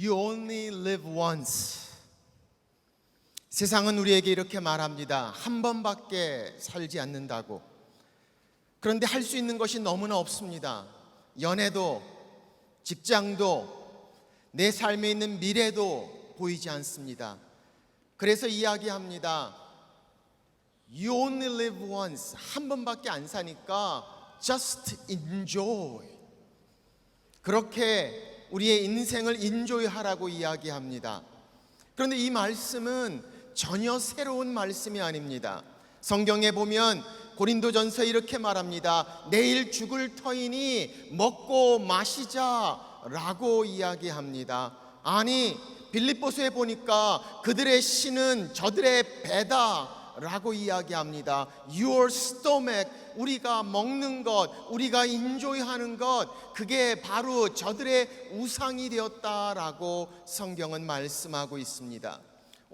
You only live once. 세상은 우리에게 이렇게 말합니다. 한 번밖에 살지 않는다고. 그런데 할 수 있는 것이 너무나 없습니다. 연애도, 직장도, 내 삶에 있는 미래도 보이지 않습니다. 그래서 이야기합니다. You only live once. 한 번밖에 안 사니까 just enjoy. 그렇게 우리의 인생을 인조이하라고 이야기합니다. 그런데 이 말씀은 전혀 새로운 말씀이 아닙니다. 성경에 보면 고린도전서에 이렇게 말합니다. 내일 죽을 터이니 먹고 마시자라고 이야기합니다. 아니, 빌립보서에 보니까 그들의 신은 저들의 배다 라고 이야기합니다. Your stomach, 우리가 먹는 것, 우리가 인조이하는 것, 그게 바로 저들의 우상이 되었다라고 성경은 말씀하고 있습니다.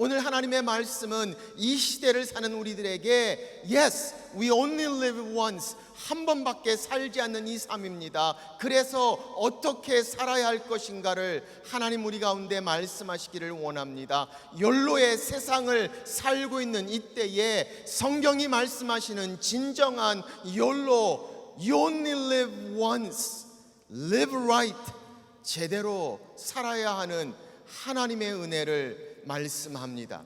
오늘 하나님의 말씀은 이 시대를 사는 우리들에게 Yes, we only live once. 한 번밖에 살지 않는 이 삶입니다. 그래서 어떻게 살아야 할 것인가를 하나님 우리 가운데 말씀하시기를 원합니다. 욜로의 세상을 살고 있는 이때에 성경이 말씀하시는 진정한 욜로, You only live once, live right, 제대로 살아야 하는 하나님의 은혜를 말씀합니다.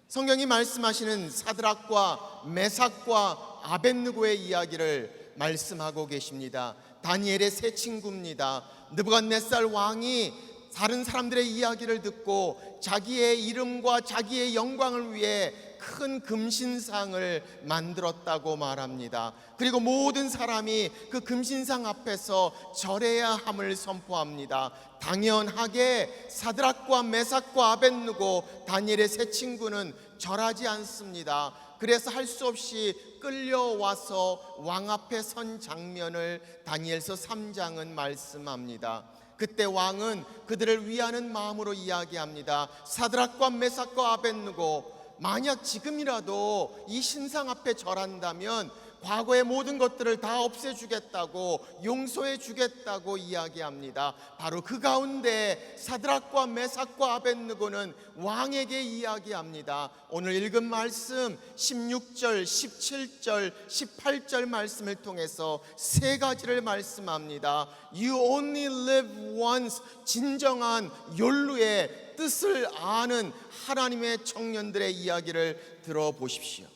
성경이 말씀하시는 사드락과 메삭과 아벳느고의 이야기를 말씀하고 계십니다. 다니엘의 세 친구입니다. 느부갓네살 왕이 다른 사람들의 이야기를 듣고 자기의 이름과 자기의 영광을 위해 큰 금신상을 만들었다고 말합니다. 그리고 모든 사람이 그 금신상 앞에서 절해야 함을 선포합니다. 당연하게 사드락과 메삭과 아벳느고 다니엘의 세 친구는 절하지 않습니다. 그래서 할 수 없이 끌려와서 왕 앞에 선 장면을 다니엘서 3장은 말씀합니다. 그때 왕은 그들을 위하는 마음으로 이야기합니다. 사드락과 메삭과 아벳느고, 만약 지금이라도 이 신상 앞에 절한다면 과거의 모든 것들을 다 없애주겠다고, 용서해주겠다고 이야기합니다. 바로 그 가운데 사드락과 메삭과 아벳느고는 왕에게 이야기합니다. 오늘 읽은 말씀 16절, 17절, 18절 말씀을 통해서 세 가지를 말씀합니다. You only live once. 진정한 욜로의 뜻을 아는 하나님의 청년들의 이야기를 들어보십시오.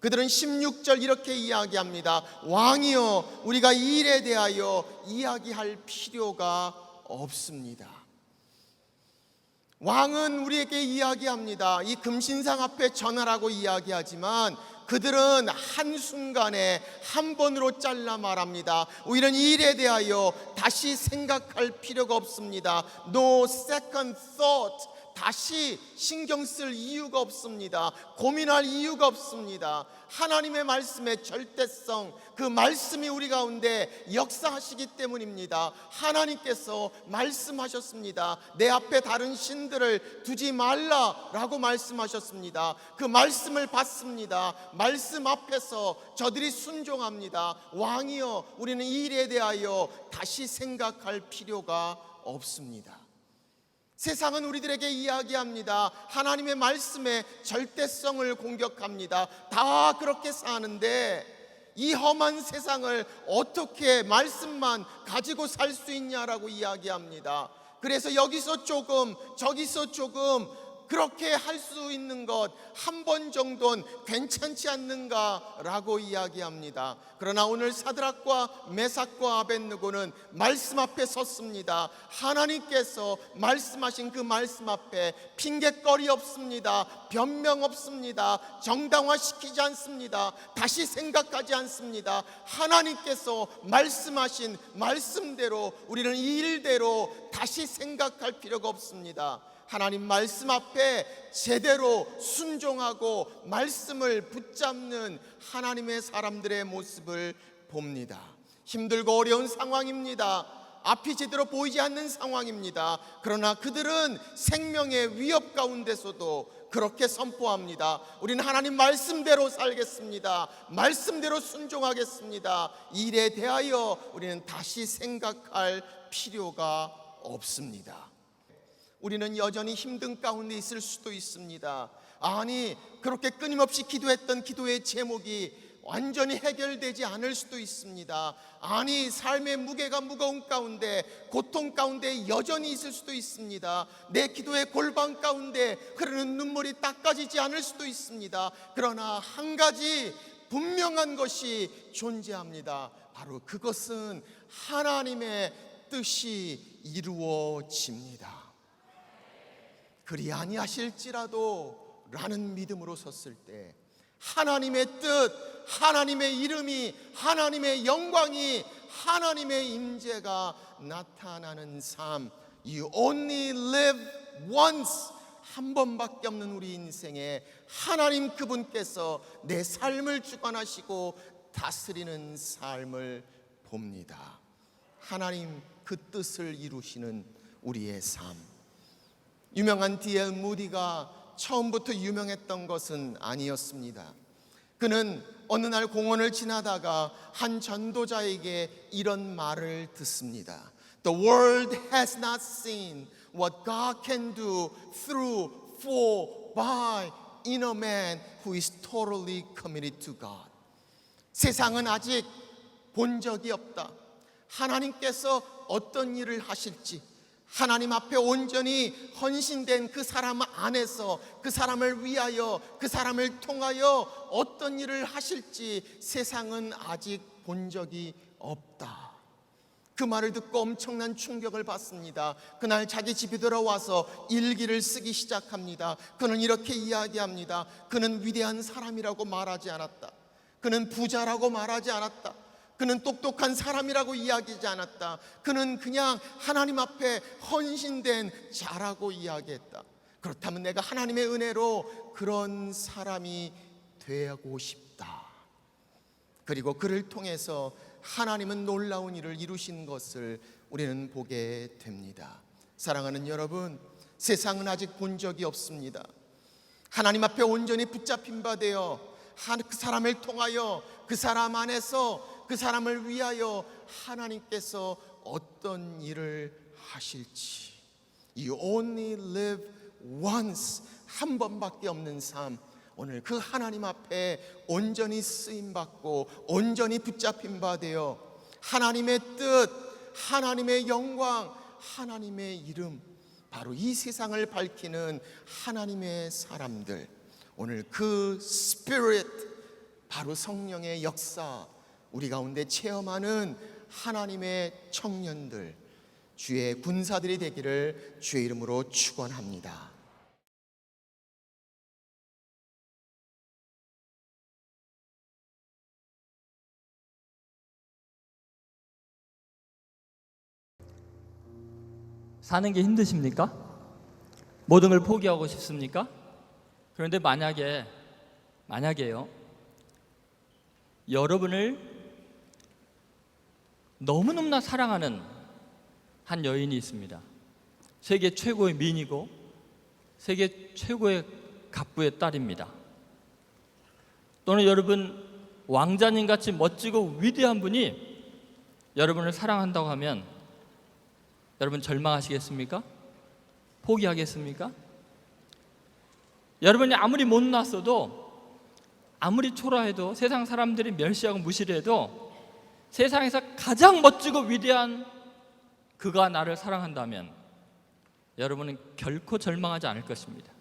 그들은 16절 이렇게 이야기합니다. 왕이여, 우리가 이 일에 대하여 이야기할 필요가 없습니다. 왕은 우리에게 이야기합니다. 이 금신상 앞에 전하라고 이야기하지만 그들은 한순간에 한 번으로 잘라 말합니다. 우리는 이 일에 대하여 다시 생각할 필요가 없습니다. No second thought. 다시 신경 쓸 이유가 없습니다. 고민할 이유가 없습니다. 하나님의 말씀의 절대성, 그 말씀이 우리 가운데 역사하시기 때문입니다. 하나님께서 말씀하셨습니다. 내 앞에 다른 신들을 두지 말라라고 말씀하셨습니다. 그 말씀을 받습니다. 말씀 앞에서 저들이 순종합니다. 왕이여, 우리는 이 일에 대하여 다시 생각할 필요가 없습니다. 세상은 우리들에게 이야기합니다. 하나님의 말씀의 절대성을 공격합니다. 다 그렇게 사는데 이 험한 세상을 어떻게 말씀만 가지고 살 수 있냐라고 이야기합니다. 그래서 여기서 조금 저기서 조금 그렇게 할 수 있는 것 한 번 정도는 괜찮지 않는가라고 이야기합니다. 그러나 오늘 사드락과 메삭과 아벳느고는 말씀 앞에 섰습니다. 하나님께서 말씀하신 그 말씀 앞에 핑계거리 없습니다. 변명 없습니다. 정당화시키지 않습니다. 다시 생각하지 않습니다. 하나님께서 말씀하신 말씀대로, 우리는 이 일대로 다시 생각할 필요가 없습니다. 하나님 말씀 앞에 제대로 순종하고 말씀을 붙잡는 하나님의 사람들의 모습을 봅니다. 힘들고 어려운 상황입니다. 앞이 제대로 보이지 않는 상황입니다. 그러나 그들은 생명의 위협 가운데서도 그렇게 선포합니다. 우리는 하나님 말씀대로 살겠습니다. 말씀대로 순종하겠습니다. 이 일에 대하여 우리는 다시 생각할 필요가 없습니다. 우리는 여전히 힘든 가운데 있을 수도 있습니다. 아니, 그렇게 끊임없이 기도했던 기도의 제목이 완전히 해결되지 않을 수도 있습니다. 아니, 삶의 무게가 무거운 가운데, 고통 가운데 여전히 있을 수도 있습니다. 내 기도의 골방 가운데 흐르는 눈물이 닦아지지 않을 수도 있습니다. 그러나 한 가지 분명한 것이 존재합니다. 바로 그것은 하나님의 뜻이 이루어집니다. 그리 아니하실지라도 라는 믿음으로 섰을 때 하나님의 뜻, 하나님의 이름이, 하나님의 영광이, 하나님의 임재가 나타나는 삶, You only live once, 한 번밖에 없는 우리 인생에 하나님 그분께서 내 삶을 주관하시고 다스리는 삶을 봅니다. 하나님 그 뜻을 이루시는 우리의 삶. 유명한 D.L. 무디가 처음부터 유명했던 것은 아니었습니다. 그는 어느 날 공원을 지나다가 한 전도자에게 이런 말을 듣습니다. The world has not seen what God can do through, for, by, in a man who is totally committed to God. 세상은 아직 본 적이 없다. 하나님께서 어떤 일을 하실지, 하나님 앞에 온전히 헌신된 그 사람 안에서 그 사람을 위하여, 그 사람을 통하여 어떤 일을 하실지 세상은 아직 본 적이 없다. 그 말을 듣고 엄청난 충격을 받습니다. 그날 자기 집에 들어와서 일기를 쓰기 시작합니다. 그는 이렇게 이야기합니다. 그는 위대한 사람이라고 말하지 않았다. 그는 부자라고 말하지 않았다. 그는 똑똑한 사람이라고 이야기하지 않았다. 그는 그냥 하나님 앞에 헌신된 자라고 이야기했다. 그렇다면 내가 하나님의 은혜로 그런 사람이 되고 싶다. 그리고 그를 통해서 하나님은 놀라운 일을 이루신 것을 우리는 보게 됩니다. 사랑하는 여러분, 세상은 아직 본 적이 없습니다. 하나님 앞에 온전히 붙잡힌 바 되어 그 사람을 통하여, 그 사람 안에서, 그 사람을 위하여 하나님께서 어떤 일을 하실지. You only live once, 한 번밖에 없는 삶. 오늘 그 하나님 앞에 온전히 쓰임받고 온전히 붙잡힌 바 되어 하나님의 뜻, 하나님의 영광, 하나님의 이름, 바로 이 세상을 밝히는 하나님의 사람들, 오늘 그 스피릿, 바로 성령의 역사 우리 가운데 체험하는 하나님의 청년들, 주의 군사들이 되기를 주의 이름으로 축원합니다. 사는 게 힘드십니까? 모든 걸 포기하고 싶습니까? 그런데 만약에요, 여러분을 너무너무나 사랑하는 한 여인이 있습니다. 세계 최고의 미인이고 세계 최고의 갑부의 딸입니다. 또는 여러분, 왕자님 같이 멋지고 위대한 분이 여러분을 사랑한다고 하면 여러분 절망하시겠습니까? 포기하겠습니까? 여러분이 아무리 못났어도, 아무리 초라해도, 세상 사람들이 멸시하고 무시를 해도 세상에서 가장 멋지고 위대한 그가 나를 사랑한다면 여러분은 결코 절망하지 않을 것입니다.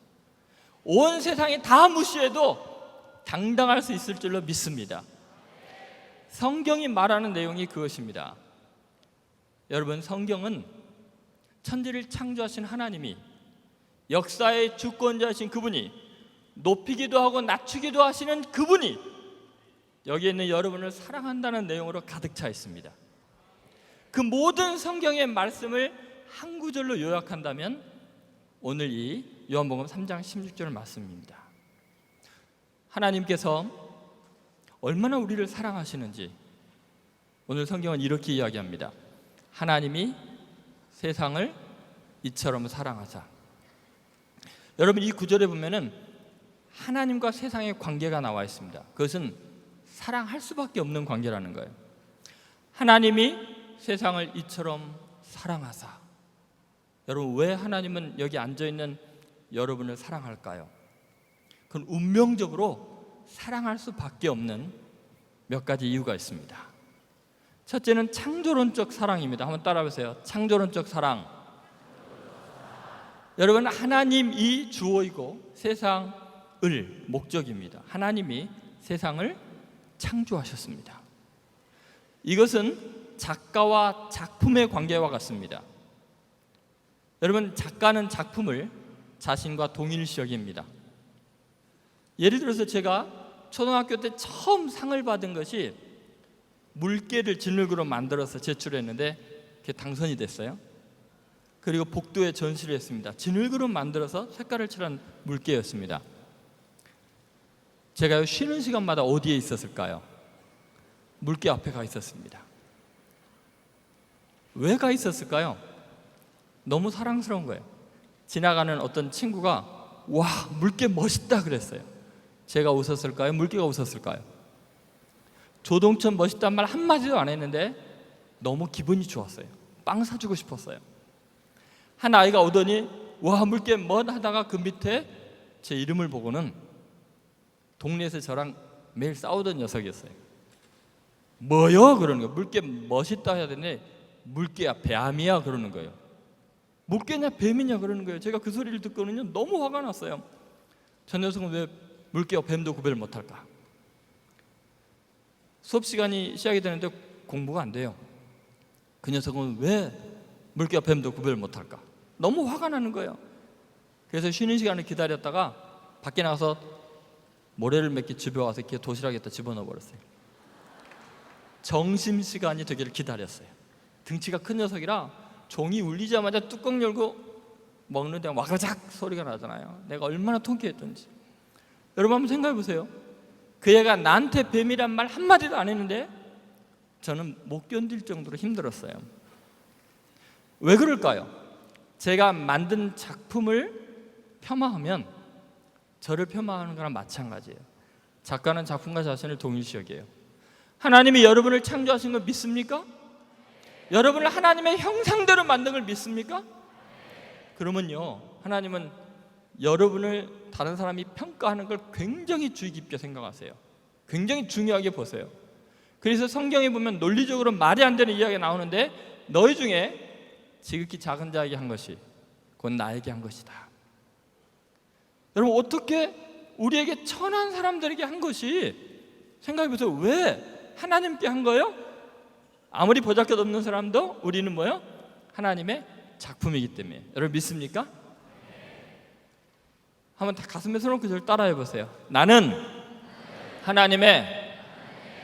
온 세상이 다 무시해도 당당할 수 있을 줄로 믿습니다. 성경이 말하는 내용이 그것입니다. 여러분, 성경은 천지를 창조하신 하나님이, 역사의 주권자이신 그분이, 높이기도 하고 낮추기도 하시는 그분이 여기에 있는 여러분을 사랑한다는 내용으로 가득 차 있습니다. 그 모든 성경의 말씀을 한 구절로 요약한다면 오늘 이 요한복음 3장 16절 말씀입니다. 하나님께서 얼마나 우리를 사랑하시는지 오늘 성경은 이렇게 이야기합니다. 하나님이 세상을 이처럼 사랑하사. 여러분, 이 구절에 보면은 하나님과 세상의 관계가 나와 있습니다. 그것은 사랑할 수밖에 없는 관계라는 거예요. 하나님이 세상을 이처럼 사랑하사. 여러분, 왜 하나님은 여기 앉아있는 여러분을 사랑할까요? 그건 운명적으로 사랑할 수밖에 없는 몇 가지 이유가 있습니다. 첫째는 창조론적 사랑입니다. 한번 따라해보세요. 창조론적 사랑. 여러분, 하나님이 주어이고 세상을 목적입니다. 하나님이 세상을 창조하셨습니다. 이것은 작가와 작품의 관계와 같습니다. 여러분, 작가는 작품을 자신과 동일시 여깁니다. 예를 들어서 제가 초등학교 때 처음 상을 받은 것이 물개를 진흙으로 만들어서 제출했는데 그게 당선이 됐어요. 그리고 복도에 전시를 했습니다. 진흙으로 만들어서 색깔을 칠한 물개였습니다. 제가 쉬는 시간마다 어디에 있었을까요? 물개 앞에 가 있었습니다. 왜 가 있었을까요? 너무 사랑스러운 거예요. 지나가는 어떤 친구가 와, 물개 멋있다 그랬어요. 제가 웃었을까요? 물개가 웃었을까요? 조동천 멋있단 말 한마디도 안 했는데 너무 기분이 좋았어요. 빵 사주고 싶었어요. 한 아이가 오더니 와, 물개 멋 하다가 그 밑에 제 이름을 보고는 동네에서 저랑 매일 싸우던 녀석이었어요. 뭐요? 그러는 거예요. 물개 멋있다 해야 되는데 물개야 뱀이야 그러는 거예요. 물개냐 뱀이냐 그러는 거예요. 제가 그 소리를 듣고는요 너무 화가 났어요. 저 녀석은 왜 물개와 뱀도 구별을 못할까? 수업 시간이 시작이 되는데 공부가 안 돼요. 그 녀석은 왜 물개와 뱀도 구별을 못할까? 너무 화가 나는 거예요. 그래서 쉬는 시간을 기다렸다가 밖에 나가서 모래를 몇 개 집에 와서 이렇게 도시락에다 집어넣어 버렸어요. 점심시간이 되기를 기다렸어요. 등치가 큰 녀석이라 종이 울리자마자 뚜껑 열고 먹는데 와가작 소리가 나잖아요. 내가 얼마나 통쾌했던지. 여러분 한번 생각해 보세요. 그 애가 나한테 뱀이란 말 한마디도 안 했는데 저는 못 견딜 정도로 힘들었어요. 왜 그럴까요? 제가 만든 작품을 폄하하면 저를 폄하하는 거랑 마찬가지예요. 작가는 작품과 자신을 동일시 여겨요. 하나님이 여러분을 창조하신 걸 믿습니까? 여러분을 하나님의 형상대로 만든 걸 믿습니까? 그러면요, 하나님은 여러분을 다른 사람이 평가하는 걸 굉장히 주의 깊게 생각하세요. 굉장히 중요하게 보세요. 그래서 성경에 보면 논리적으로 말이 안 되는 이야기가 나오는데 너희 중에 지극히 작은 자에게 한 것이 곧 나에게 한 것이다. 여러분, 어떻게 우리에게 천한 사람들에게 한 것이, 생각해 보세요. 왜 하나님께 한 거예요? 아무리 보잘것없는 사람도 우리는 뭐요? 하나님의 작품이기 때문에. 여러분 믿습니까? 한번 다 가슴에 손을 얹고 저를 따라해 보세요. 나는 하나님의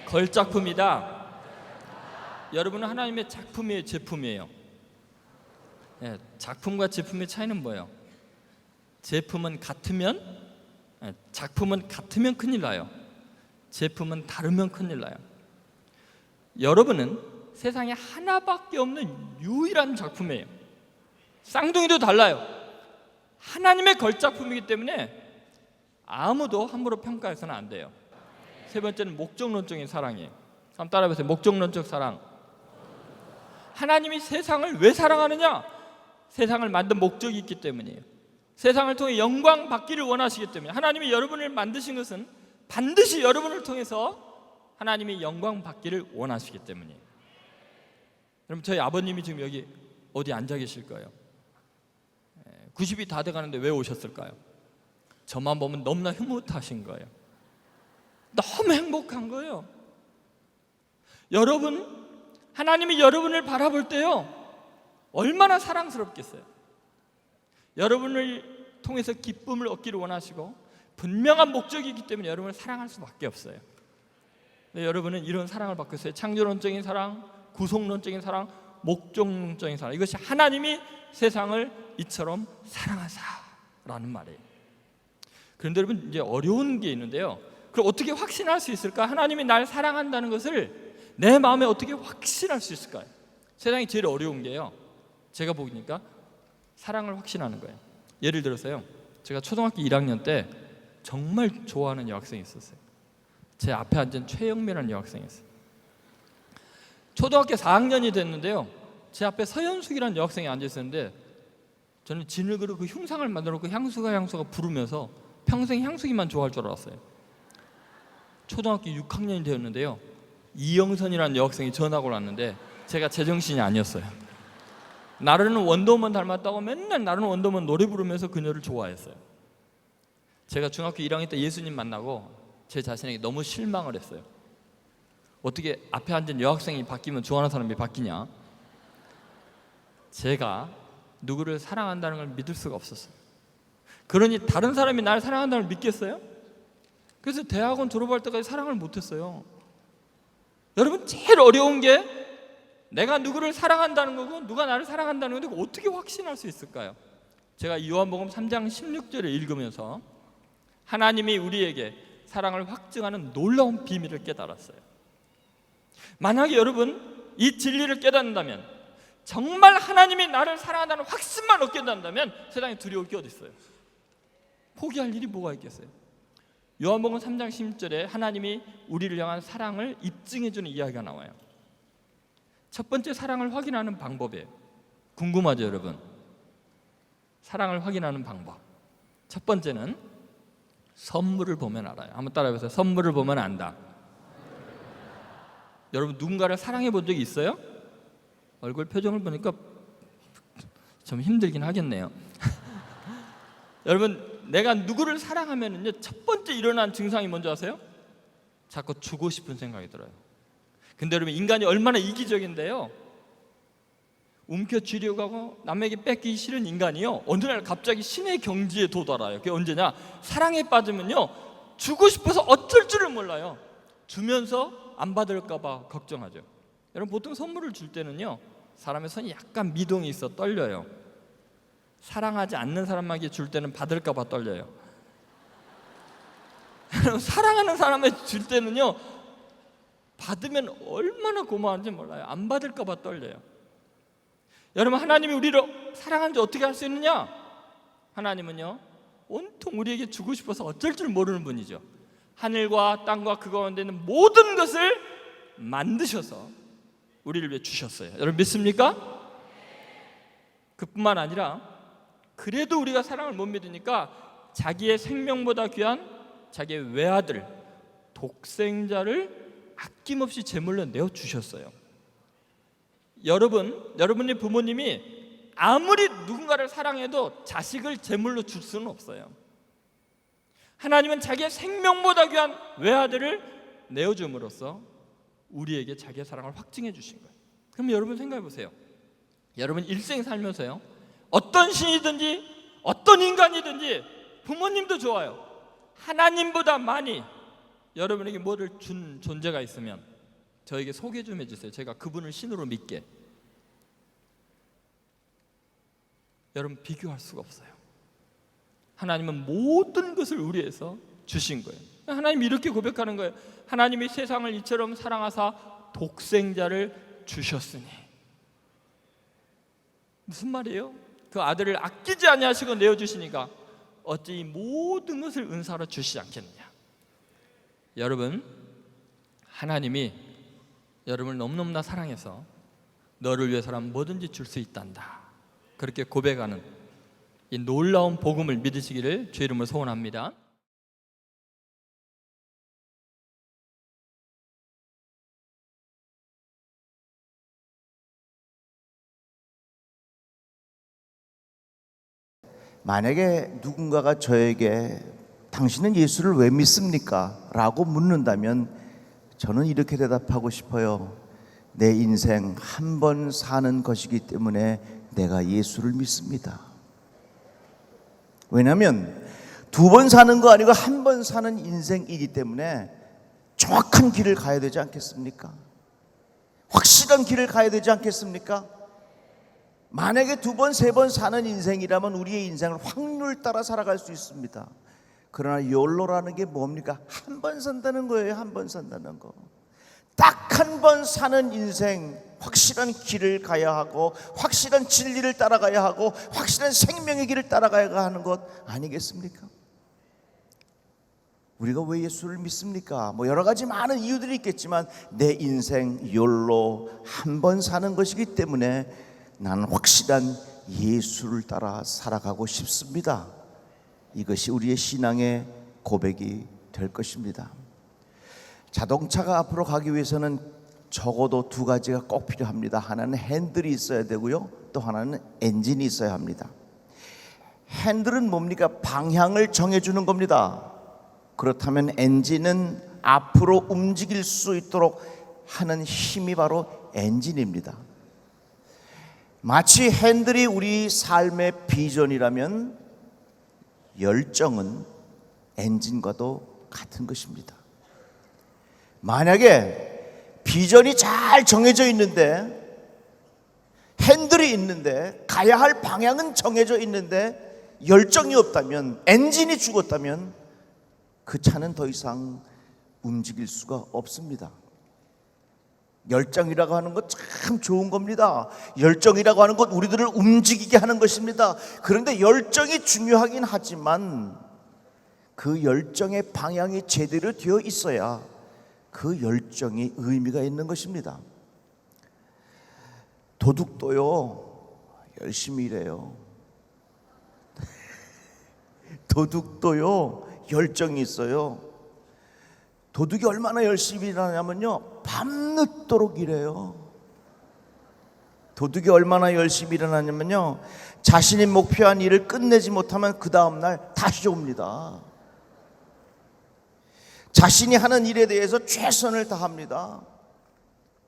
걸작품이다. 여러분은 하나님의 작품이에요, 제품이에요? 네, 작품과 제품의 차이는 뭐예요? 제품은 같으면, 작품은 같으면 큰일 나요. 제품은 다르면 큰일 나요. 여러분은 세상에 하나밖에 없는 유일한 작품이에요. 쌍둥이도 달라요. 하나님의 걸작품이기 때문에 아무도 함부로 평가해서는 안 돼요. 세 번째는 목적론적인 사랑이에요. 한번 따라해보세요. 목적론적 사랑. 하나님이 세상을 왜 사랑하느냐? 세상을 만든 목적이 있기 때문이에요. 세상을 통해 영광 받기를 원하시기 때문에. 하나님이 여러분을 만드신 것은 반드시 여러분을 통해서 하나님이 영광 받기를 원하시기 때문이에요. 여러분, 저희 아버님이 지금 여기 어디 앉아 계실 거예요. 90이 다 돼가는데 왜 오셨을까요? 저만 보면 너무나 흐뭇하신 거예요. 너무 행복한 거예요. 여러분, 하나님이 여러분을 바라볼 때요 얼마나 사랑스럽겠어요. 여러분을 통해서 기쁨을 얻기를 원하시고 분명한 목적이 있기 때문에 여러분을 사랑할 수밖에 없어요. 여러분은 이런 사랑을 받고 있어요. 창조론적인 사랑, 구속론적인 사랑, 목적론적인 사랑. 이것이 하나님이 세상을 이처럼 사랑하사라는 말이에요. 그런데 여러분, 이제 어려운 게 있는데요. 그럼 어떻게 확신할 수 있을까? 하나님이 날 사랑한다는 것을 내 마음에 어떻게 확신할 수 있을까요? 세상이 제일 어려운 게요, 제가 보니까 사랑을 확신하는 거예요. 예를 들어서요, 제가 초등학교 1학년 때 정말 좋아하는 여학생이 있었어요. 제 앞에 앉은 최영미라는 여학생이었어요. 초등학교 4학년이 됐는데요, 제 앞에 서현숙이라는 여학생이 앉아 있었는데 저는 진흙으로 그 흉상을 만들어 놓고 향수가 부르면서 평생 향수기만 좋아할 줄 알았어요. 초등학교 6학년이 되었는데요, 이영선이라는 여학생이 전학을 왔는데 제가 제정신이 아니었어요. 나르는 원더우먼 닮았다고 맨날 나르는 원더우먼 노래 부르면서 그녀를 좋아했어요. 제가 중학교 1학년 때 예수님 만나고 제 자신에게 너무 실망을 했어요. 어떻게 앞에 앉은 여학생이 바뀌면 좋아하는 사람이 바뀌냐? 제가 누구를 사랑한다는 걸 믿을 수가 없었어요. 그러니 다른 사람이 날 사랑한다는 걸 믿겠어요? 그래서 대학원 졸업할 때까지 사랑을 못했어요. 여러분, 제일 어려운 게 내가 누구를 사랑한다는 거고 누가 나를 사랑한다는 건데 어떻게 확신할 수 있을까요? 제가 요한복음 3장 16절을 읽으면서 하나님이 우리에게 사랑을 확증하는 놀라운 비밀을 깨달았어요. 만약에 여러분 이 진리를 깨닫는다면, 정말 하나님이 나를 사랑한다는 확신만 얻게 된다면 세상에 두려울 게 어디 있어요? 포기할 일이 뭐가 있겠어요? 요한복음 3장 16절에 하나님이 우리를 향한 사랑을 입증해주는 이야기가 나와요. 첫 번째, 사랑을 확인하는 방법이에요. 궁금하죠, 여러분? 사랑을 확인하는 방법. 첫 번째는 선물을 보면 알아요. 한번 따라해보세요. 선물을 보면 안다. 여러분, 누군가를 사랑해 본 적이 있어요? 얼굴 표정을 보니까 좀 힘들긴 하겠네요. 여러분, 내가 누구를 사랑하면은요, 첫 번째 일어난 증상이 뭔지 아세요? 자꾸 주고 싶은 생각이 들어요. 근데 여러분, 인간이 얼마나 이기적인데요, 움켜쥐려고 하고 남에게 뺏기기 싫은 인간이요, 어느 날 갑자기 신의 경지에 도달해요. 그게 언제냐? 사랑에 빠지면요, 주고 싶어서 어쩔 줄을 몰라요. 주면서 안 받을까 봐 걱정하죠. 여러분, 보통 선물을 줄 때는요, 사람의 손이 약간 미동이 있어 떨려요. 사랑하지 않는 사람에게 줄 때는 받을까 봐 떨려요. 사랑하는 사람에게 줄 때는요, 받으면 얼마나 고마운지 몰라요. 안 받을까 봐 떨려요. 여러분, 하나님이 우리를 사랑하는지 어떻게 알 수 있느냐? 하나님은요, 온통 우리에게 주고 싶어서 어쩔 줄 모르는 분이죠. 하늘과 땅과 그 가운데 있는 모든 것을 만드셔서 우리를 위해 주셨어요. 여러분, 믿습니까? 그뿐만 아니라 그래도 우리가 사랑을 못 믿으니까 자기의 생명보다 귀한 자기의 외아들, 독생자를 아낌없이 제물로 내어 주셨어요. 여러분의 부모님이 아무리 누군가를 사랑해도 자식을 제물로 줄 수는 없어요. 하나님은 자기의 생명보다 귀한 외아들을 내어줌으로써 우리에게 자기의 사랑을 확증해 주신 거예요. 그럼 여러분 생각해 보세요. 여러분 일생 살면서요, 어떤 신이든지 어떤 인간이든지 부모님도 좋아요, 하나님보다 많이 여러분에게 뭐를 준 존재가 있으면 저에게 소개 좀 해주세요. 제가 그분을 신으로 믿게. 여러분, 비교할 수가 없어요. 하나님은 모든 것을 우리에서 주신 거예요. 하나님이 이렇게 고백하는 거예요. 하나님이 세상을 이처럼 사랑하사 독생자를 주셨으니. 무슨 말이에요? 그 아들을 아끼지 아니하시고 내어주시니까 어찌 이 모든 것을 은사로 주시지 않겠느냐. 여러분, 하나님이 여러분을 너무너무나 사랑해서 너를 위해서라면 뭐든지 줄 수 있단다, 그렇게 고백하는 이 놀라운 복음을 믿으시기를 주의 이름으로 소원합니다. 만약에 누군가가 저에게 당신은 예수를 왜 믿습니까? 라고 묻는다면 저는 이렇게 대답하고 싶어요. 내 인생 한 번 사는 것이기 때문에 내가 예수를 믿습니다. 왜냐하면 두 번 사는 거 아니고 한 번 사는 인생이기 때문에 정확한 길을 가야 되지 않겠습니까? 확실한 길을 가야 되지 않겠습니까? 만약에 두 번, 세 번 사는 인생이라면 우리의 인생을 확률 따라 살아갈 수 있습니다. 그러나 욜로라는 게 뭡니까? 한 번 산다는 거예요. 한 번 산다는 거. 딱 한 번 사는 인생, 확실한 길을 가야 하고 확실한 진리를 따라가야 하고 확실한 생명의 길을 따라가야 하는 것 아니겠습니까? 우리가 왜 예수를 믿습니까? 뭐 여러 가지 많은 이유들이 있겠지만 내 인생 욜로 한 번 사는 것이기 때문에 나는 확실한 예수를 따라 살아가고 싶습니다. 이것이 우리의 신앙의 고백이 될 것입니다. 자동차가 앞으로 가기 위해서는 적어도 두 가지가 꼭 필요합니다. 하나는 핸들이 있어야 되고요, 또 하나는 엔진이 있어야 합니다. 핸들은 뭡니까? 방향을 정해주는 겁니다. 그렇다면 엔진은 앞으로 움직일 수 있도록 하는 힘이 바로 엔진입니다. 마치 핸들이 우리 삶의 비전이라면 열정은 엔진과도 같은 것입니다. 만약에 비전이 잘 정해져 있는데, 핸들이 있는데, 가야 할 방향은 정해져 있는데 열정이 없다면, 엔진이 죽었다면 그 차는 더 이상 움직일 수가 없습니다. 열정이라고 하는 것 참 좋은 겁니다. 열정이라고 하는 것 우리들을 움직이게 하는 것입니다. 그런데 열정이 중요하긴 하지만 그 열정의 방향이 제대로 되어 있어야 그 열정이 의미가 있는 것입니다. 도둑도요, 열심히 일해요. 도둑도요, 열정이 있어요. 도둑이 얼마나 열심히 일하냐면요, 밤늦도록 일해요. 도둑이 얼마나 열심히 일하냐면요, 자신이 목표한 일을 끝내지 못하면 그 다음날 다시 옵니다. 자신이 하는 일에 대해서 최선을 다합니다.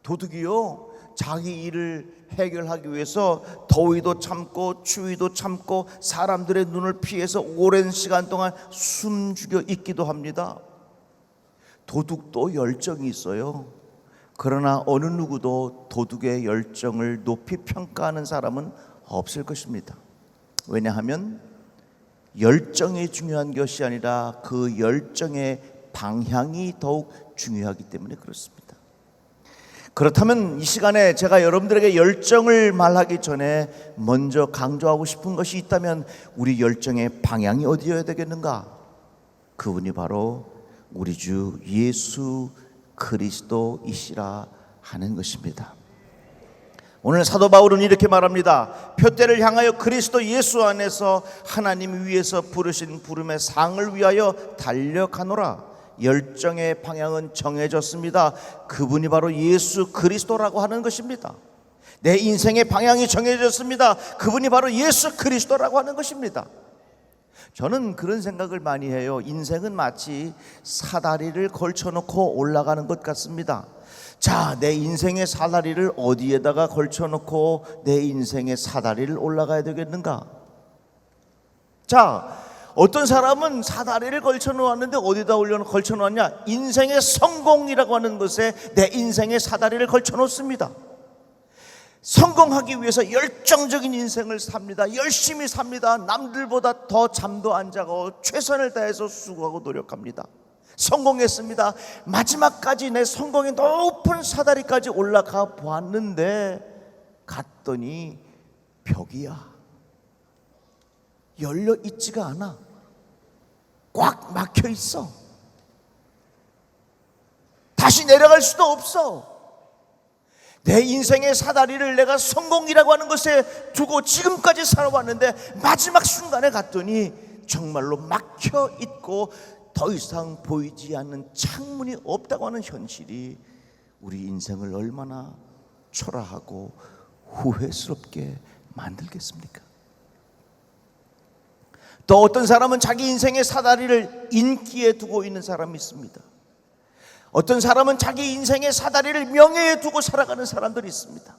도둑이요, 자기 일을 해결하기 위해서 더위도 참고 추위도 참고 사람들의 눈을 피해서 오랜 시간 동안 숨죽여 있기도 합니다. 도둑도 열정이 있어요. 그러나 어느 누구도 도둑의 열정을 높이 평가하는 사람은 없을 것입니다. 왜냐하면 열정이 중요한 것이 아니라 그 열정의 방향이 더욱 중요하기 때문에 그렇습니다. 그렇다면 이 시간에 제가 여러분들에게 열정을 말하기 전에 먼저 강조하고 싶은 것이 있다면 우리 열정의 방향이 어디여야 되겠는가? 그분이 바로 우리 주 예수 그리스도이시라 하는 것입니다. 오늘 사도 바울은 이렇게 말합니다. 표대를 향하여 그리스도 예수 안에서 하나님 위에서 부르신 부름의 상을 위하여 달려가노라. 열정의 방향은 정해졌습니다. 그분이 바로 예수 그리스도라고 하는 것입니다. 내 인생의 방향이 정해졌습니다. 그분이 바로 예수 그리스도라고 하는 것입니다. 저는 그런 생각을 많이 해요. 인생은 마치 사다리를 걸쳐놓고 올라가는 것 같습니다. 자, 내 인생의 사다리를 어디에다가 걸쳐놓고 내 인생의 사다리를 올라가야 되겠는가? 자, 어떤 사람은 사다리를 걸쳐놓았는데 어디다 걸쳐놓았냐? 인생의 성공이라고 하는 것에 내 인생의 사다리를 걸쳐놓습니다. 성공하기 위해서 열정적인 인생을 삽니다. 열심히 삽니다. 남들보다 더 잠도 안 자고 최선을 다해서 수고하고 노력합니다. 성공했습니다. 마지막까지 내 성공의 높은 사다리까지 올라가 보았는데 갔더니 벽이야. 열려 있지가 않아. 꽉 막혀 있어. 다시 내려갈 수도 없어. 내 인생의 사다리를 내가 성공이라고 하는 것에 두고 지금까지 살아왔는데 마지막 순간에 갔더니 정말로 막혀 있고 더 이상 보이지 않는 창문이 없다고 하는 현실이 우리 인생을 얼마나 초라하고 후회스럽게 만들겠습니까? 또 어떤 사람은 자기 인생의 사다리를 인기에 두고 있는 사람이 있습니다. 어떤 사람은 자기 인생의 사다리를 명예에 두고 살아가는 사람들이 있습니다.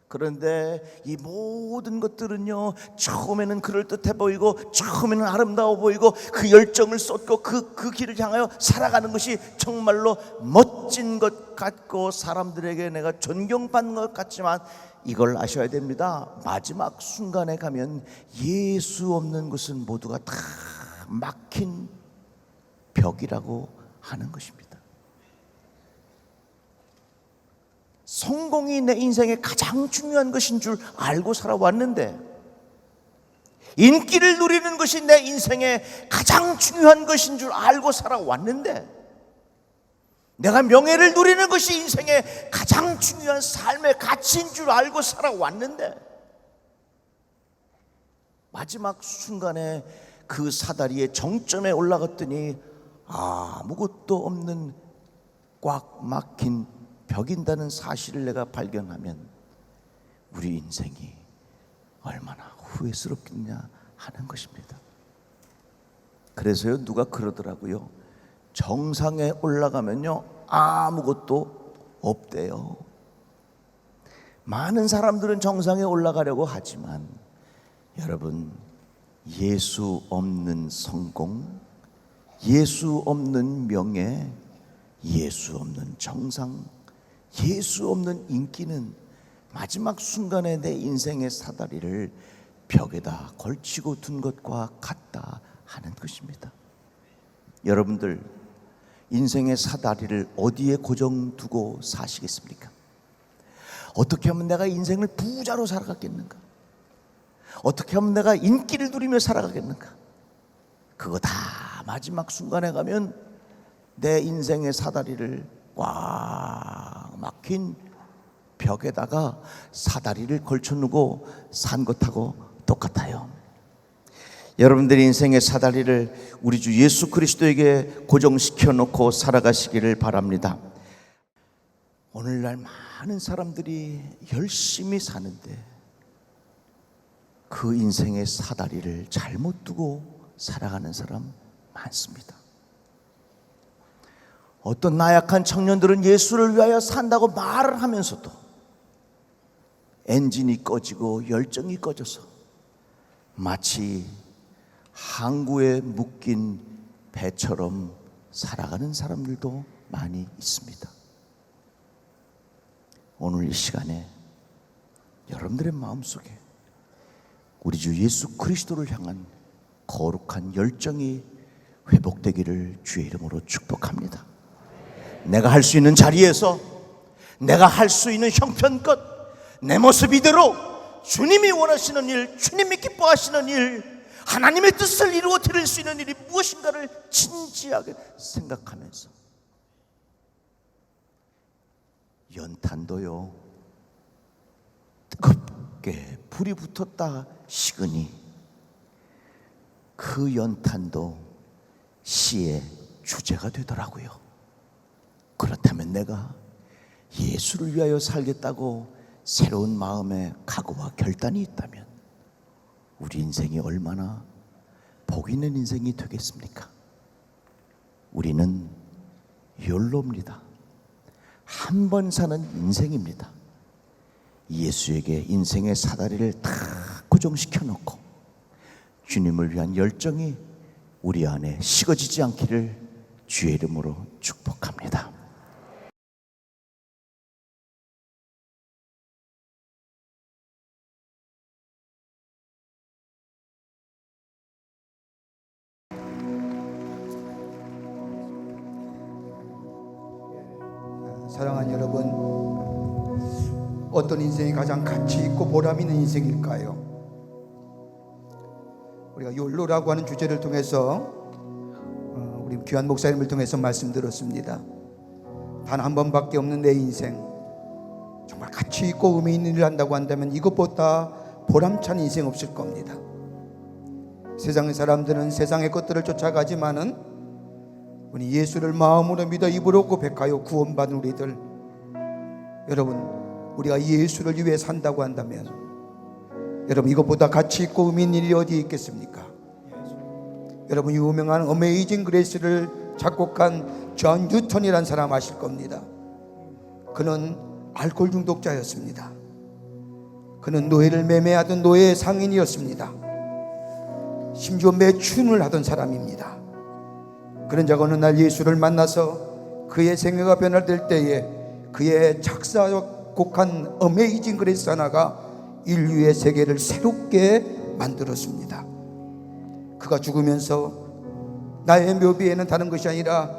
그런데 이 모든 것들은요, 처음에는 그럴듯해 보이고 처음에는 아름다워 보이고 그 열정을 쏟고 그 길을 향하여 살아가는 것이 정말로 멋진 것 같고 사람들에게 내가 존경받는 것 같지만 이걸 아셔야 됩니다. 마지막 순간에 가면 예수 없는 것은 모두가 다 막힌 벽이라고 하는 것입니다. 성공이 내 인생의 가장 중요한 것인 줄 알고 살아왔는데, 인기를 누리는 것이 내 인생의 가장 중요한 것인 줄 알고 살아왔는데, 내가 명예를 누리는 것이 인생의 가장 중요한 삶의 가치인 줄 알고 살아왔는데, 마지막 순간에 그 사다리의 정점에 올라갔더니 아무것도 없는 꽉 막힌 벽인다는 사실을 내가 발견하면 우리 인생이 얼마나 후회스럽겠냐 하는 것입니다. 그래서요, 누가 그러더라고요. 정상에 올라가면요, 아무것도 없대요. 많은 사람들은 정상에 올라가려고 하지만 여러분, 예수 없는 성공, 예수 없는 명예, 예수 없는 정상, 예수 없는 인기는 마지막 순간에 내 인생의 사다리를 벽에다 걸치고 둔 것과 같다 하는 것입니다. 여러분들, 인생의 사다리를 어디에 고정두고 사시겠습니까? 어떻게 하면 내가 인생을 부자로 살아가겠는가? 어떻게 하면 내가 인기를 누리며 살아가겠는가? 그거 다 마지막 순간에 가면 내 인생의 사다리를 꽉 막힌 벽에다가 사다리를 걸쳐놓고 산 것하고 똑같아요. 여러분들의 인생의 사다리를 우리 주 예수 그리스도에게 고정시켜 놓고 살아가시기를 바랍니다. 오늘날 많은 사람들이 열심히 사는데 그 인생의 사다리를 잘못 두고 살아가는 사람 많습니다. 어떤 나약한 청년들은 예수를 위하여 산다고 말을 하면서도 엔진이 꺼지고 열정이 꺼져서 마치 항구에 묶인 배처럼 살아가는 사람들도 많이 있습니다. 오늘 이 시간에 여러분들의 마음속에 우리 주 예수 그리스도를 향한 거룩한 열정이 회복되기를 주의 이름으로 축복합니다. 내가 할 수 있는 자리에서 내가 할 수 있는 형편껏 내 모습 이대로 주님이 원하시는 일, 주님이 기뻐하시는 일, 하나님의 뜻을 이루어 드릴 수 있는 일이 무엇인가를 진지하게 생각하면서 연탄도요, 뜨겁게 불이 붙었다 식으니 그 연탄도 시의 주제가 되더라고요. 그렇다면 내가 예수를 위하여 살겠다고 새로운 마음의 각오와 결단이 있다면 우리 인생이 얼마나 복 있는 인생이 되겠습니까? 우리는 욜로입니다. 한 번 사는 인생입니다. 예수에게 인생의 사다리를 다 고정시켜 놓고 주님을 위한 열정이 우리 안에 식어지지 않기를 주의 이름으로 축복합니다. 사랑하는 여러분, 어떤 인생이 가장 가치 있고 보람 있는 인생일까요? 우리가 욜로라고 하는 주제를 통해서 우리 귀한 목사님을 통해서 말씀 들었습니다. 단 한 번밖에 없는 내 인생, 정말 가치 있고 의미 있는 일을 한다고 한다면 이것보다 보람찬 인생 없을 겁니다. 세상의 사람들은 세상의 것들을 쫓아가지만은 우리 예수를 마음으로 믿어 입으로 고백하여 구원받은 우리들, 여러분, 우리가 예수를 위해 산다고 한다면 여러분, 이것보다 가치 있고 의미 있는 일이 어디 있겠습니까? 여러분, 유명한 어메이징 그레이스를 작곡한 존 뉴턴이라는 사람 아실 겁니다. 그는 알코올 중독자였습니다. 그는 노예를 매매하던 노예 상인이었습니다. 심지어 매춘을 하던 사람입니다. 그런 자가 어느 날 예수를 만나서 그의 생애가 변화될 때에 그의 작사곡한 어메이징 그레이스 하나가 인류의 세계를 새롭게 만들었습니다. 그가 죽으면서 나의 묘비에는 다른 것이 아니라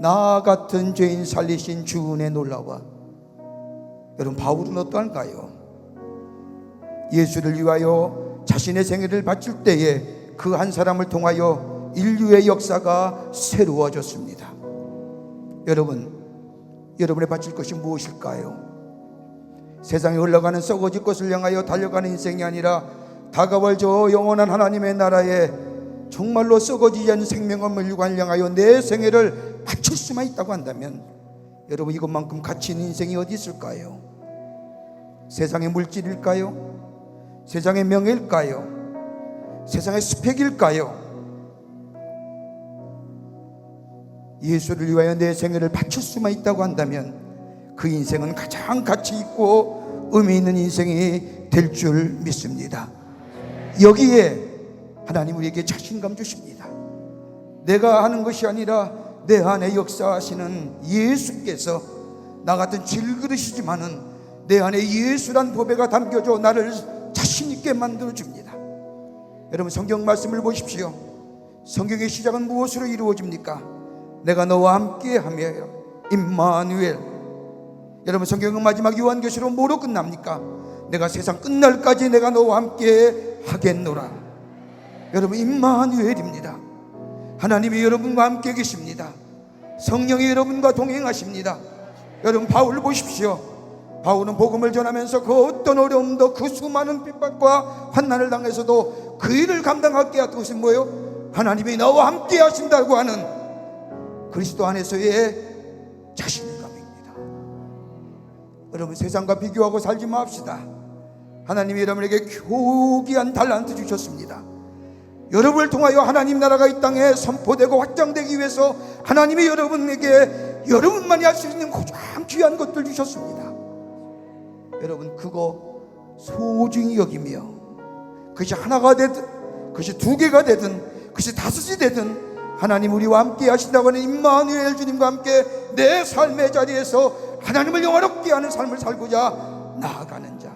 나 같은 죄인 살리신 주 은혜 놀라와. 여러분, 바울은 어떠한가요? 예수를 위하여 자신의 생애를 바칠 때에 그 한 사람을 통하여 인류의 역사가 새로워졌습니다. 여러분, 여러분의 바칠 것이 무엇일까요? 세상에 흘러가는 썩어질 것을 향하여 달려가는 인생이 아니라 다가올 저 영원한 하나님의 나라에 정말로 썩어지지 않는 생명을 유관량하여 내 생애를 바칠 수만 있다고 한다면, 여러분, 이것만큼 가치 있는 인생이 어디 있을까요? 세상의 물질일까요? 세상의 명예일까요? 세상의 스펙일까요? 예수를 위하여 내 생애를 바칠 수만 있다고 한다면 그 인생은 가장 가치 있고 의미 있는 인생이 될 줄 믿습니다. 여기에 하나님 우리에게 자신감 주십니다. 내가 하는 것이 아니라 내 안에 역사하시는 예수께서, 나 같은 질그릇이지만은 내 안에 예수란 보배가 담겨져 나를 자신 있게 만들어 줍니다. 여러분, 성경 말씀을 보십시오. 성경의 시작은 무엇으로 이루어집니까? 내가 너와 함께 하며, 임마누엘. 여러분, 성경은 마지막 요한계시로 뭐로 끝납니까? 내가 세상 끝날까지 내가 너와 함께 하겠노라. 여러분, 임마누엘입니다. 하나님이 여러분과 함께 계십니다. 성령이 여러분과 동행하십니다. 여러분, 바울을 보십시오. 바울은 복음을 전하면서 그 어떤 어려움도, 그 수많은 핍박과 환난을 당해서도 그 일을 감당하게 했던 것은 뭐예요? 하나님이 나와 함께 하신다고 하는 그리스도 안에서의 자신감입니다. 여러분, 세상과 비교하고 살지 맙시다. 하나님이 여러분에게 교귀한 달란트 주셨습니다. 여러분을 통하여 하나님 나라가 이 땅에 선포되고 확장되기 위해서 하나님이 여러분에게 여러분만이 할 수 있는 가장 귀한 것들 주셨습니다. 여러분, 그거 소중히 여기며, 그것이 하나가 되든 그것이 두 개가 되든 그것이 다섯이 되든 하나님 우리와 함께 하신다고 하는 임마누엘 주님과 함께 내 삶의 자리에서 하나님을 영화롭게 하는 삶을 살고자 나아가는 자,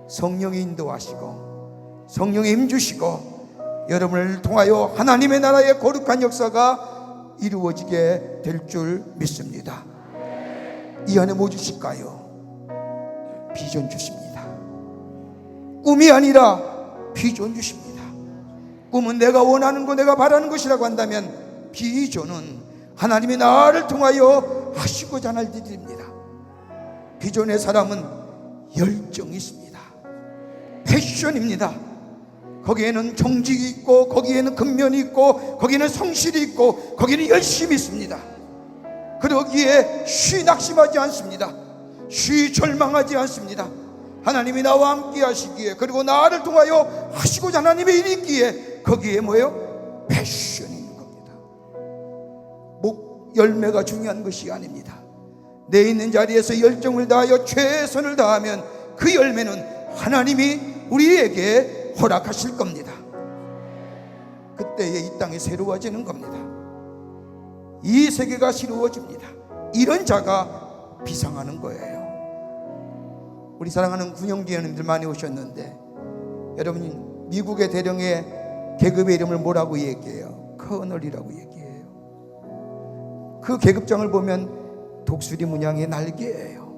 성령이 인도하시고 성령이 힘주시고 여러분을 통하여 하나님의 나라의 거룩한 역사가 이루어지게 될 줄 믿습니다. 이 안에 뭐 주실까요? 비전 주십니다. 꿈이 아니라 비전 주십니다. 꿈은 내가 원하는 거, 내가 바라는 것이라고 한다면, 비전은 하나님이 나를 통하여 하시고자 하는 일입니다. 비전의 사람은 열정이 있습니다. 패션입니다. 거기에는 정직이 있고, 거기에는 근면이 있고, 거기에는 성실이 있고, 거기에는 열심이 있습니다. 그러기에 쉬 낙심하지 않습니다. 쉬 절망하지 않습니다. 하나님이 나와 함께 하시기에, 그리고 나를 통하여 하시고자 하나님의 일이 있기에 거기에 뭐예요? 패션이 있는 겁니다. 열매가 중요한 것이 아닙니다. 내 있는 자리에서 열정을 다하여 최선을 다하면 그 열매는 하나님이 우리에게 허락하실 겁니다. 그때에 이 땅이 새로워지는 겁니다. 이 세계가 새로워집니다. 이런 자가 비상하는 거예요. 우리 사랑하는 군영기원님들 많이 오셨는데, 여러분, 미국의 대령의 계급의 이름을 뭐라고 얘기해요? 커널이라고 얘기해요. 그 계급장을 보면 독수리 문양의 날개예요.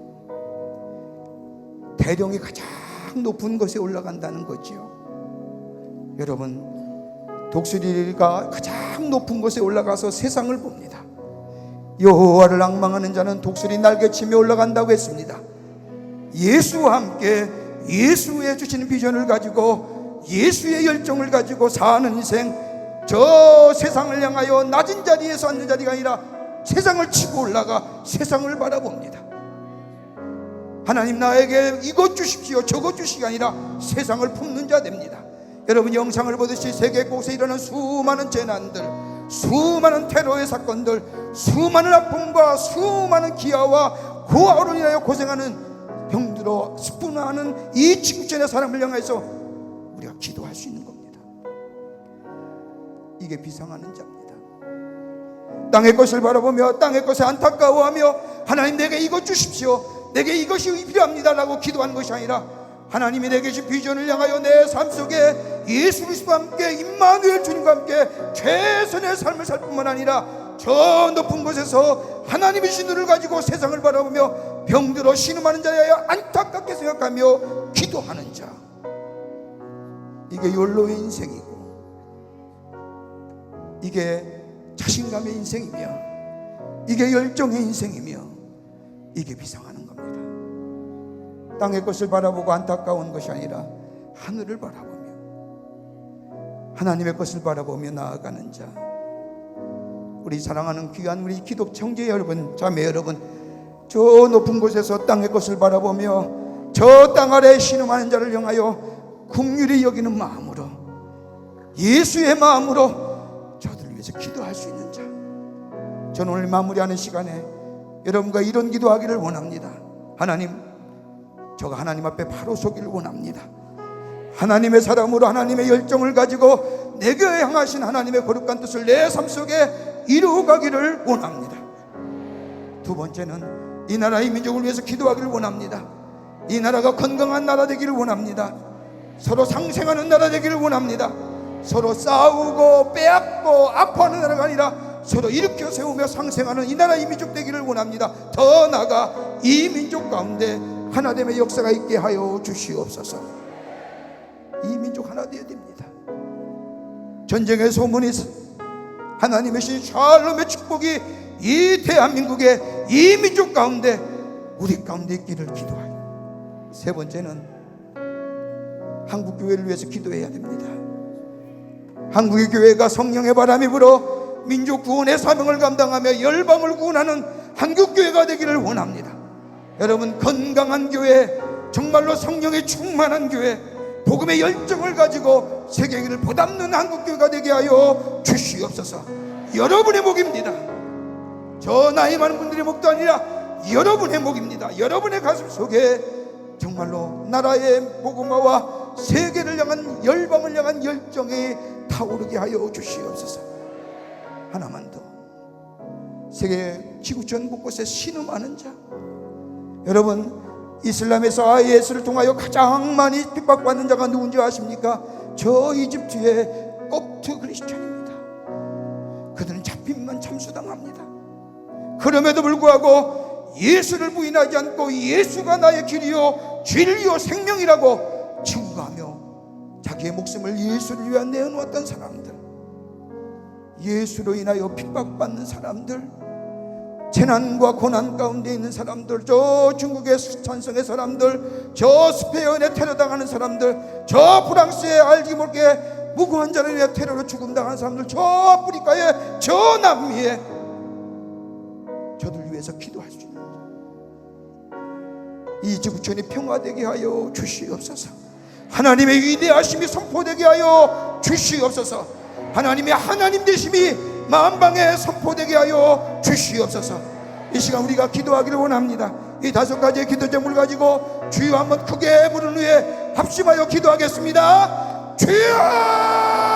대령이 가장 높은 곳에 올라간다는 거죠. 여러분, 독수리가 가장 높은 곳에 올라가서 세상을 봅니다. 여호와를 앙망하는 자는 독수리 날개치며 올라간다고 했습니다. 예수와 함께 예수의 주시는 비전을 가지고 예수의 열정을 가지고 사는 인생, 저 세상을 향하여 낮은 자리에서 앉는 자리가 아니라 세상을 치고 올라가 세상을 바라봅니다. 하나님 나에게 이것 주십시오 저것 주시기 아니라 세상을 품는 자 됩니다. 여러분, 영상을 보듯이 세계 곳에 일어나는 수많은 재난들, 수많은 테러의 사건들, 수많은 아픔과 수많은 기아와 고아로 인하여 고생하는 병들어 스푸나하는 이 지구촌의 사람을 향해서 우리가 기도할 수 있는 겁니다. 이게 비상하는 자입니다. 땅의 것을 바라보며 땅의 것에 안타까워하며 하나님 내게 이것 주십시오, 내게 이것이 필요합니다 라고 기도하는 것이 아니라 하나님이 내게 주신 비전을 향하여 내 삶 속에 예수 그리스도와 함께 임마누엘 주님과 함께 최선의 삶을 살 뿐만 아니라 저 높은 곳에서 하나님의 신들을 가지고 세상을 바라보며 병들어 신음하는 자에 안타깝게 생각하며 기도하는 자, 이게 욜로의 인생이고 이게 자신감의 인생이며 이게 열정의 인생이며 이게 비상하는 겁니다. 땅의 것을 바라보고 안타까운 것이 아니라 하늘을 바라보며 하나님의 것을 바라보며 나아가는 자, 우리 사랑하는 귀한 우리 기독 형제 여러분, 자매 여러분, 저 높은 곳에서 땅의 것을 바라보며 저 땅 아래 신음하는 자를 향하여 긍휼히 여기는 마음으로, 예수의 마음으로 저들을 위해서 기도할 수 있는 자, 저는 오늘 마무리하는 시간에 여러분과 이런 기도하기를 원합니다. 하나님, 저가 하나님 앞에 바로 서기를 원합니다. 하나님의 사람으로 하나님의 열정을 가지고 내게 향하신 하나님의 거룩한 뜻을 내 삶 속에 이루어가기를 원합니다. 두 번째는 이 나라의 민족을 위해서 기도하기를 원합니다. 이 나라가 건강한 나라 되기를 원합니다. 서로 상생하는 나라 되기를 원합니다. 서로 싸우고 빼앗고 아파하는 나라가 아니라 서로 일으켜 세우며 상생하는 이 나라의 민족 되기를 원합니다. 더 나아가 이 민족 가운데 하나됨의 역사가 있게 하여 주시옵소서. 이 민족 하나 되어야 됩니다. 전쟁의 소문이 하나님의 신 샬롬의 축복이 이 대한민국의 이 민족 가운데 우리 가운데 있기를 기도하여, 세 번째는 한국교회를 위해서 기도해야 됩니다. 한국의 교회가 성령의 바람이 불어 민족 구원의 사명을 감당하며 열방을 구원하는 한국교회가 되기를 원합니다. 여러분, 건강한 교회, 정말로 성령의 충만한 교회, 복음의 열정을 가지고 세계를 보담는 한국교회가 되게 하여 주시옵소서. 여러분의 목입니다. 저 나이 많은 분들의 목도 아니라 여러분의 목입니다. 여러분의 가슴 속에 정말로 나라의 복음화와 세계를 향한 열방을 향한 열정이 타오르게 하여 주시옵소서. 하나만 더, 세계 지구촌 곳곳에 신음하는 자, 여러분, 이슬람에서 IS를 통하여 가장 많이 핍박받는 자가 누군지 아십니까? 저 이집트의 kop트 크리스천입니다. 그들은 잡힘만 참수당합니다. 그럼에도 불구하고 예수를 부인하지 않고 예수가 나의 길이요 진리요 생명이라고 증거하며 자기의 목숨을 예수를 위해 내어놓았던 사람들, 예수로 인하여 핍박받는 사람들, 재난과 고난 가운데 있는 사람들, 저 중국의 찬성의 사람들, 저 스페인에 테러당하는 사람들, 저 프랑스에 알지 모르게 무고한 자를 위해 테러로 죽음당하는 사람들, 저 아프리카에, 저 남미에 저들 위해서 기도할 수 있는 이 지구촌이 평화되게 하여 주시옵소서. 하나님의 위대하심이 선포되게 하여 주시옵소서. 하나님의 하나님 되심이 만방에 선포되게 하여 주시옵소서. 이 시간 우리가 기도하기를 원합니다. 이 5가지의 기도 제목을 가지고 주여 한번 크게 부른 후에 합심하여 기도하겠습니다. 주여!